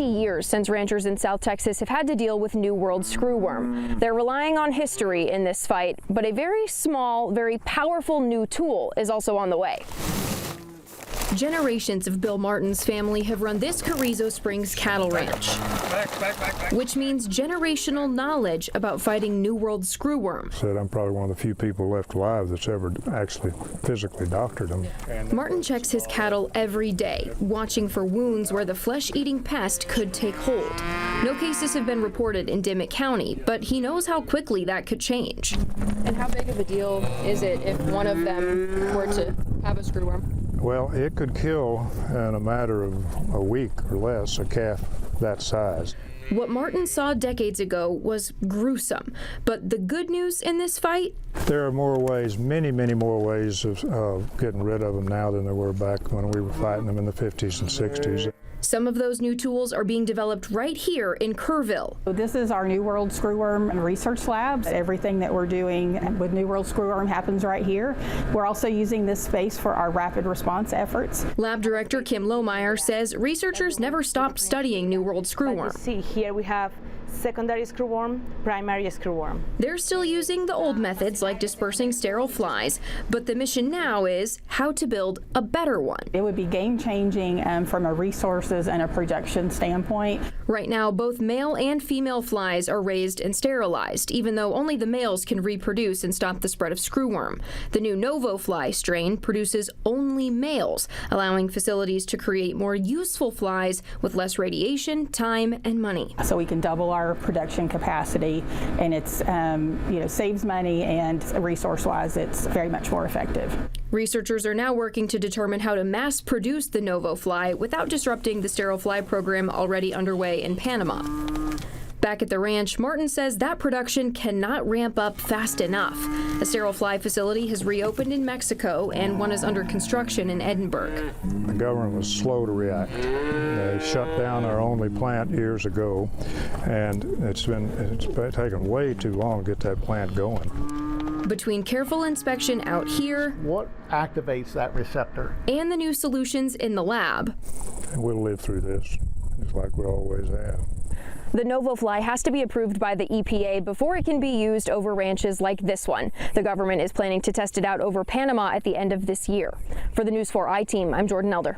60 years since ranchers in South Texas have had to deal with New World screwworm. They're relying on history in this fight, but a very small, very powerful new tool is also on the way. Generations of Bill Martin's family have run this Carrizo Springs cattle ranch, which means generational knowledge about fighting New World screwworm. Said I'm probably one of the few people left alive that's ever actually physically doctored them. Martin checks his cattle every day, watching for wounds where the flesh-eating pest could take hold. No cases have been reported in Dimmitt County, but he knows how quickly that could change. And how big of a deal is it if one of them were to have a screwworm? Well, it could kill in a matter of a week or less a calf that size. What Martin saw decades ago was gruesome, but the good news in this fight? There are more ways, many more ways of getting rid of them now than there were back when we were fighting them in the 50s and 60s. Some of those new tools are being developed right here in Kerrville. This is our New World Screwworm Research Lab. Everything that we're doing with New World Screwworm happens right here. We're also using this space for our rapid response efforts. Lab Director Kim Lohmeyer says researchers never stopped studying New World screwworm. See, here we have secondary screwworm, primary screwworm. They're still using the old methods like dispersing sterile flies, but the mission now is how to build a better one. It would be game-changing from a resources and a production standpoint. Right now, both male and female flies are raised and sterilized, even though only the males can reproduce and stop the spread of screwworm. The new Novo fly strain produces only males, allowing facilities to create more useful flies with less radiation, time, and money. So we can double our production capacity, and it's saves money, and resource-wise it's very much more effective. Researchers are now working to determine how to mass produce the Novo fly without disrupting the sterile fly program already underway in Panama. Back at the ranch, Martin says that production cannot ramp up fast enough. A sterile fly facility has reopened in Mexico, and one is under construction in Edinburgh. The government was slow to react. They shut down our only plant years ago, and it's taken way too long to get that plant going. Between careful inspection out here, what activates that receptor, and the new solutions in the lab, and we'll live through this, just like we always have. the Novo fly has to be approved by the EPA before it can be used over ranches like this one. The government is planning to test it out over Panama at the end of this year. For the News 4 I team, I'm Jordan Elder.